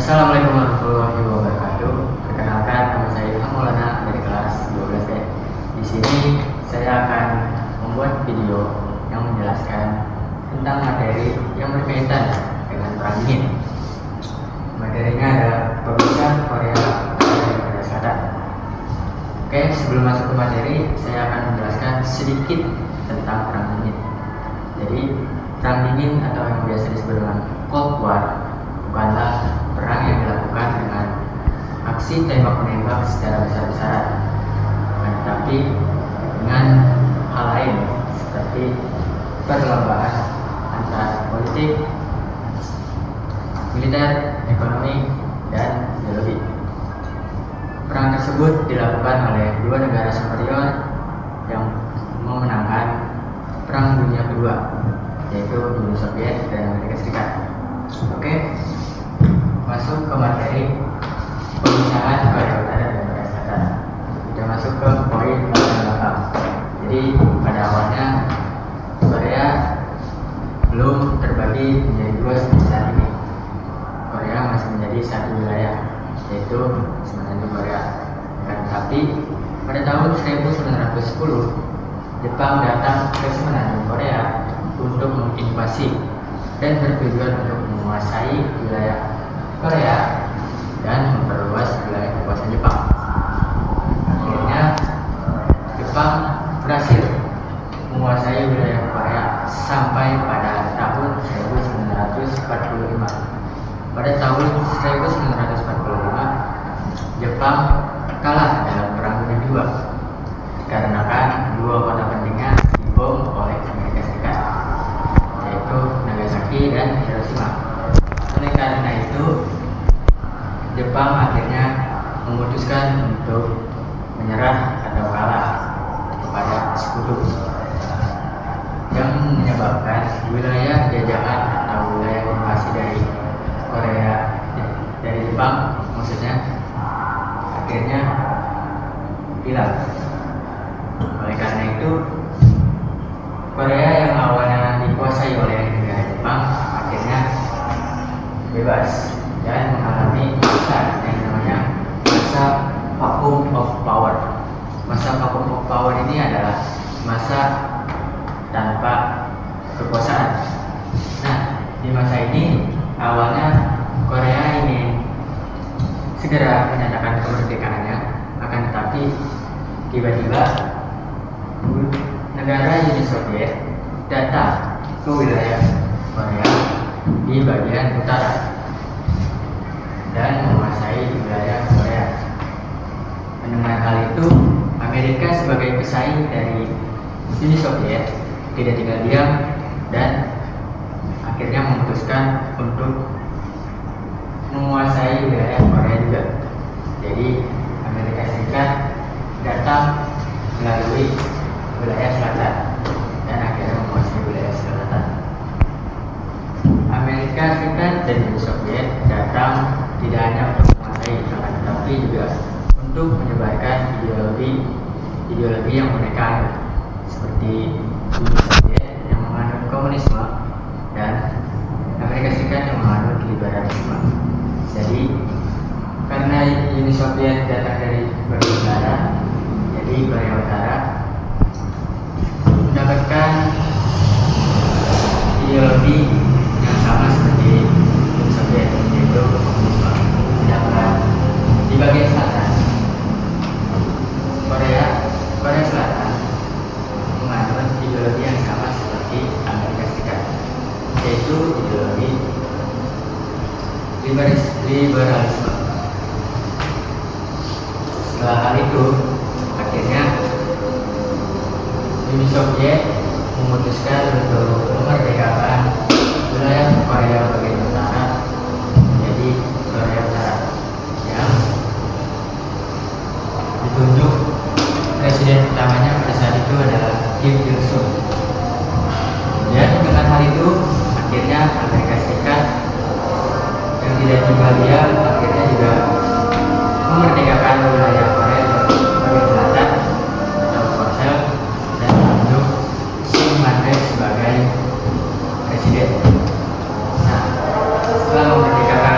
Assalamualaikum warahmatullahi wabarakatuh. Perkenalkan, nama saya Ilham Maulana dari kelas 12D. Di sini saya akan membuat video yang menjelaskan tentang materi yang berkaitan dengan perang dingin. Materinya adalah perpisah Korea dan Korea Selatan. Oke, sebelum masuk ke materi, saya akan menjelaskan sedikit tentang perang dingin. Jadi, perang dingin atau yang biasa disebut dengan Cold War bukanlah perang yang dilakukan dengan aksi tembak-menembak secara besar-besaran, tetapi dengan hal lain seperti perlombaan antara politik, militer, ekonomi, dan ideologi. Perang tersebut dilakukan oleh dua negara superior yang memenangkan Perang Dunia Kedua, yaitu Uni Soviet dan Amerika Serikat. Oke, masuk ke materi pemisahan Korea Utara dan Korea Selatan. Kita masuk ke poin belakang. Jadi pada awalnya Korea belum terbagi menjadi dua seperti saat ini. Korea masih menjadi satu wilayah, yaitu semenanjung Korea. Tapi pada tahun 1910 Jepang datang ke semenanjung Korea untuk menginvasi dan bertujuan untuk menguasai wilayah Korea dan memperluas wilayah kekuasaan Jepang. Akhirnya Jepang berhasil menguasai wilayah Korea sampai pada tahun 1945. Pada tahun 1945 Jepang kalah dalam Perang Dunia II karena dua kota pentingnya dibom oleh Amerika Serikat, yaitu Nagasaki dan Hiroshima. Oleh karena itu, Jepang akhirnya memutuskan untuk menyerah atau kalah kepada sekutu, yang menyebabkan wilayah jajahan atau wilayah invasi dari Korea dari Jepang maksudnya akhirnya hilang. Oleh karena itu, Korea yang awalnya dikuasai oleh negara Jepang akhirnya bebas dan mengalami masa yang namanya masa vacuum of power. Masa vacuum of power ini adalah masa tanpa kekuasaan. Nah, di masa ini awalnya Korea ingin segera menyatakan kemerdekaannya, akan tetapi tiba-tiba negara Uni Soviet datang ke wilayah Korea di bagian utara dan menguasai wilayah Korea. Mendengar hal itu, Amerika sebagai pesaing dari Uni Soviet tidak tinggal diam dan akhirnya memutuskan untuk menguasai wilayah Korea juga. Jadi Amerika Serikat datang melalui wilayah selatan dan akhirnya menguasai wilayah selatan. Amerika Serikat dan Uni Soviet datang tidak hanya untuk menguasai, tetapi juga untuk menyebarkan ideologi yang mereka anut, seperti Uni Soviet yang menganut komunisme dan Amerika Serikat yang menganut liberalisme. Jadi karena Uni Soviet datang dari Korea Utara, jadi Korea Utara mendapatkan ideologi yang sama seperti Uni Soviet, yaitu komunisme. Sedangkan di bagian selatan Korea Selatan menganut ideologi yang sama seperti Amerika Serikat, yaitu ideologi liberalisme. Setelah hal itu, akhirnya Uni Soviet memutuskan untuk memerdekakan wilayah Korea bagian utara menjadi Korea Utara, yang ditunjuk presiden pertamanya pada saat itu adalah Kim Il Sung. Dan dengan hal itu, akhirnya Amerika Serikat yang tidak tinggal diam akhirnya juga memerdekakan wilayah Korea bagian selatan atau Korsel dan menunjuk Kim Man-rae sebagai presiden. Nah, setelah memerdekakan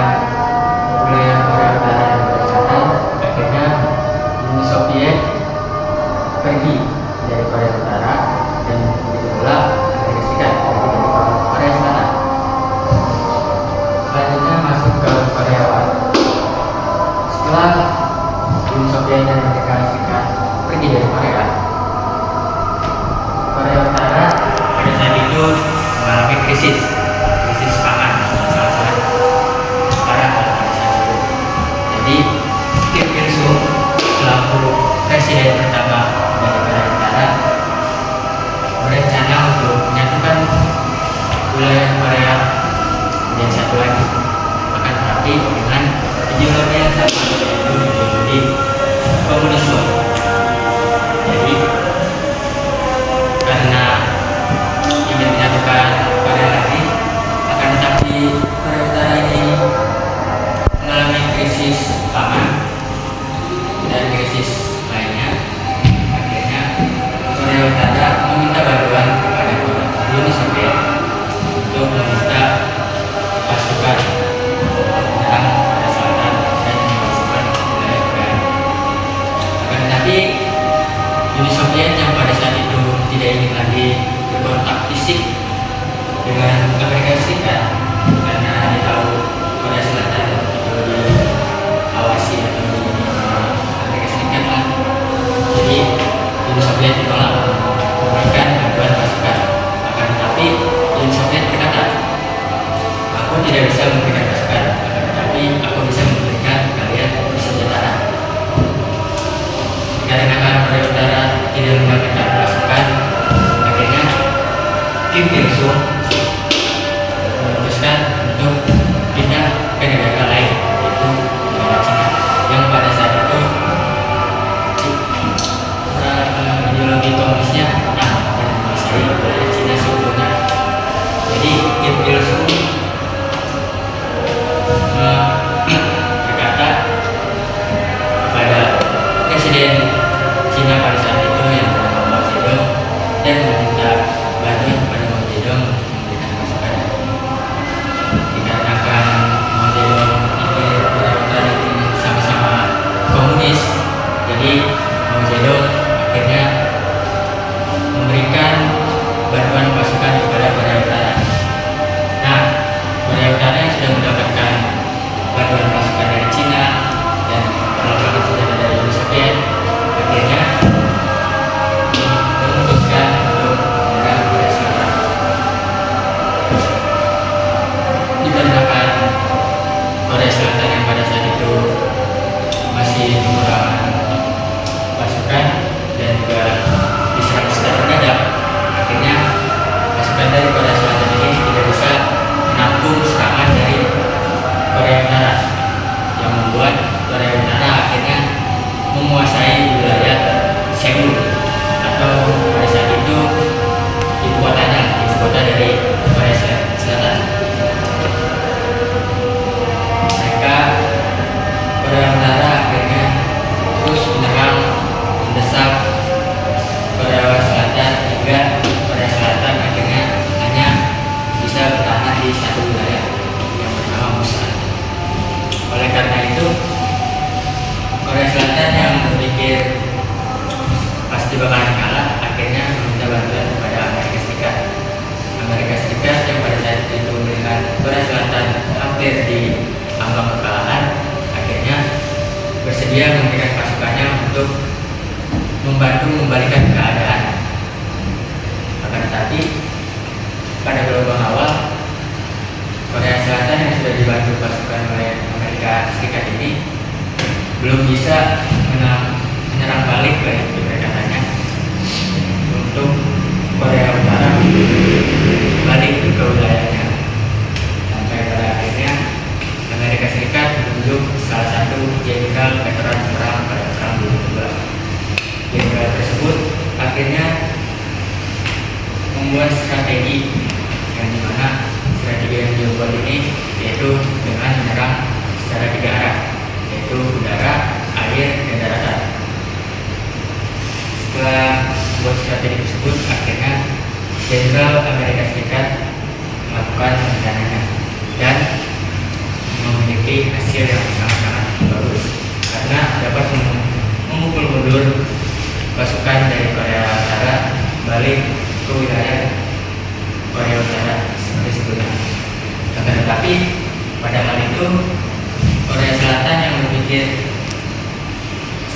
masuk ke Korea Barat. Setelah Uni Soviet dan Amerika Serikat pergi dari Korea, Korea Utara pada saat itu mengalami krisis pangan sangat parah pada saat itu. Jadi Kim Il Sung selaku presiden pertama dari Korea Utara berencana untuk menyatukan wilayah Korea dan satu lagi, akan tetapi dengan ideologi yang sama, yaitu ideologi komunisme. Jadi karena ingin menyatukan Korea lagi, akan tetapi Korea Utara ini mengalami krisis pangan dan krisis lainnya. Akhirnya Korea Utara meminta bantuan kepada Uni Soviet untuk meminta pasukan menyerang Korea Selatan dan memasukkan wilayah Korea. Akan tetapi Uni Soviet yang pada saat itu tidak ingin lagi berkontak fisik dengan Amerika Serikat karena dia tahu Korea Selatan itu diawasi atau di Amerika Serikat lah. Jadi Uni Soviet menolak memberikan bantuan pasukan. Akan tetapi Uni Soviet berkata, aku tidak bisa memberikan pasukan, akan tetapi aku bisa memberikan kalian persenjataan. Karena Korea Utara tidak mendapatkan pasukan, akhirnya Kim Il Sung memutuskan untuk pindah ke negara lain, yaitu negara Cina, yang pada saat itu ideologi komunisnya menang dan menguasai wilayah Cina seutuhnya. Jadi Kim Il Sung berkata kepada presiden Cina pada saat itu yang bernama Mao Zedong dan meminta bantuan kepada Mao Zedong memberikan pasukan. Dikarenakan Mao Zedong ini Korea Utara ini sama-sama komunis, jadi Mao Zedong akhirnya memberikan bantuan pasukan kepada Korea Utara. Nah, Korea Utara yang sudah mendapatkan bantuan pasukan dari Cina dan perlengkapan senjata dari Uni Soviet akhirnya memutuskan untuk menyerang Korea Selatan. Dikarenakan Korea Selatan yang pada saat itu masih kekurangan pasukan dan juga diserang secara mendadak, akhirnya pasukan dari Korea Selatan ini tidak bisa menampung serangan dari Korea Utara, yang membuat Korea Utara akhirnya menguasai wilayah Seoul atau pada saat itu ibu kota dari Korea Selatan. Korea Utara akhirnya terus menyerang, mendesak Korea Selatan hingga Korea Selatan akhirnya hanya bisa bertahan di satu wilayah yang bernama Busan. Oleh karena itu, Korea Selatan yang berpikir pasti bakalan kalah akhirnya meminta bantuan kepada Amerika Serikat. Amerika Serikat yang pada saat itu melihat Korea Selatan hampir di ambang kekalahan, akhirnya bersedia memberikan pasukannya untuk membantu membalikan keadaan. Akan tetapi pada gelombang awal, Korea Selatan yang sudah dibantu pasukan oleh Amerika Serikat ini belum bisa menyerang balik pendekatannya untuk Korea Utara balik ke wilayahnya. Sampai pada akhirnya Amerika Serikat menunjuk salah satu jenderal veteran perang pada perang dunia kedua. Jenderal tersebut akhirnya membuat strategi yang dimana strategi yang dibuat ini yaitu dengan menyerang secara 3 arah, yaitu udara, air, dan daratan. Setelah membuat strategi tersebut, akhirnya Jenderal Amerika Serikat melakukan rencananya dan memiliki hasil yang sangat-sangat bagus karena dapat memukul mundur pasukan dari Korea Utara balik ke wilayah Korea Utara seperti sebelumnya. Tetapi Pada hal itu, Korea Selatan yang berpikir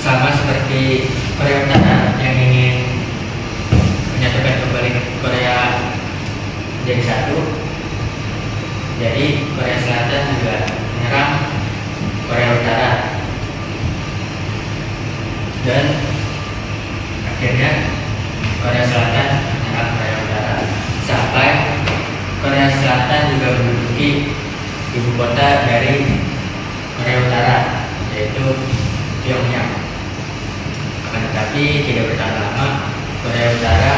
sama seperti Korea Utara yang ingin menyatukan kembali Korea menjadi satu. Jadi Korea Selatan juga menyerang Korea Utara, dan akhirnya Korea Selatan menyerang Korea Utara sampai Korea Selatan juga menduduki ibu kota dari Korea Utara, yaitu Pyongyang. Akan tetapi tidak bertahan lama, Korea Utara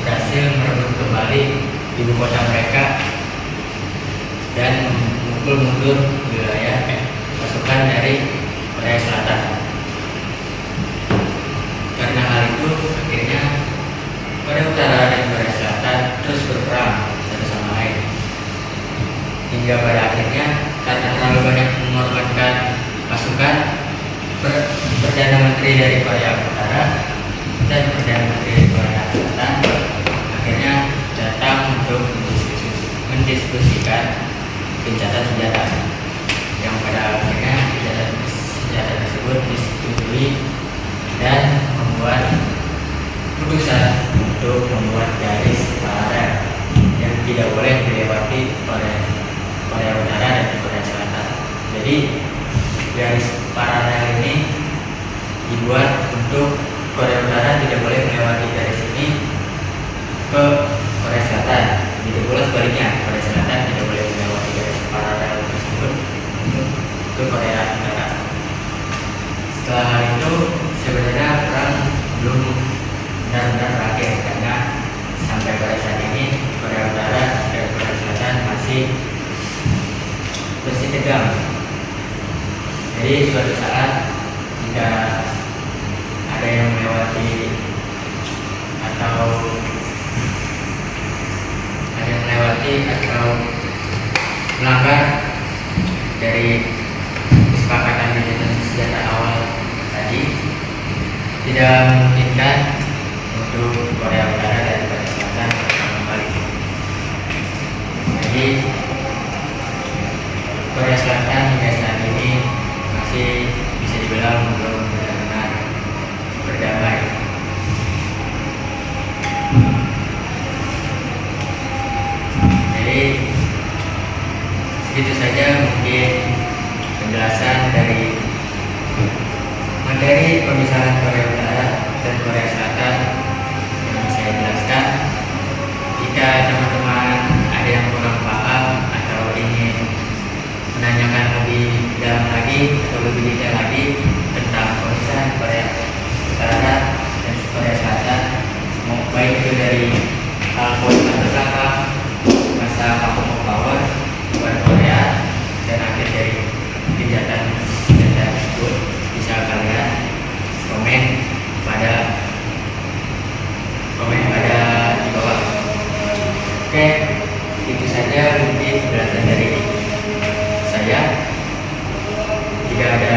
berhasil merebut kembali ibu kota mereka dan memukul mundur wilayah pasukan dari Korea Selatan. Karena hal itu, akhirnya Korea Utara dan Korea Selatan terus berperang satu sama lain. Hingga pada akhirnya, karena terlalu banyak mengorbankan pasukan, Perdana Menteri dari Korea Utara dan Perdana Menteri dari Korea Selatan akhirnya datang untuk mendiskusikan gencatan senjata, yang pada akhirnya gencatan senjata tersebut disetujui dan membuat keputusan untuk membuat garis paralel yang tidak boleh dilewati oleh Korea Utara dan Korea Selatan. Jadi garis paralel ini dibuat untuk Korea Utara tidak boleh melewati garis ini ke Korea Selatan. Begitu pula sebaliknya, Korea Selatan tidak boleh melewati garis paralel tersebut untuk ke Korea Utara. Setelah hal itu, sebenarnya perang belum benar-benar berakhir, karena sampai pada saat ini Korea Utara dan Korea Selatan masih bersitegang. Jadi suatu saat jika ada yang melewati atau melanggar dari kesepakatan gencatan senjata awal tadi, tidak memungkinkan untuk Korea Utara dan Korea Selatan kembali. Jadi Korea Selatan hingga saat ini masih bisa dibilang belum benar-benar berdamai. Jadi segitu saja mungkin penjelasan dari materi pemisahan Korea Utara dan Korea Selatan yang saya jelaskan. Jika teman-teman ada yang kurang paham atau ingin menanyakan lebih dalam lagi atau lebih detail lagi tentang pemisahan Korea Utara dan Korea Selatan, baik itu dari hal politik belakang, masa vacuum of power buat Korea, dan akhir dari gencatan senjata tersebut, bisa kalian komen pada di bawah. Oke, itu saja mungkin penjelasan dari saya. Jika ada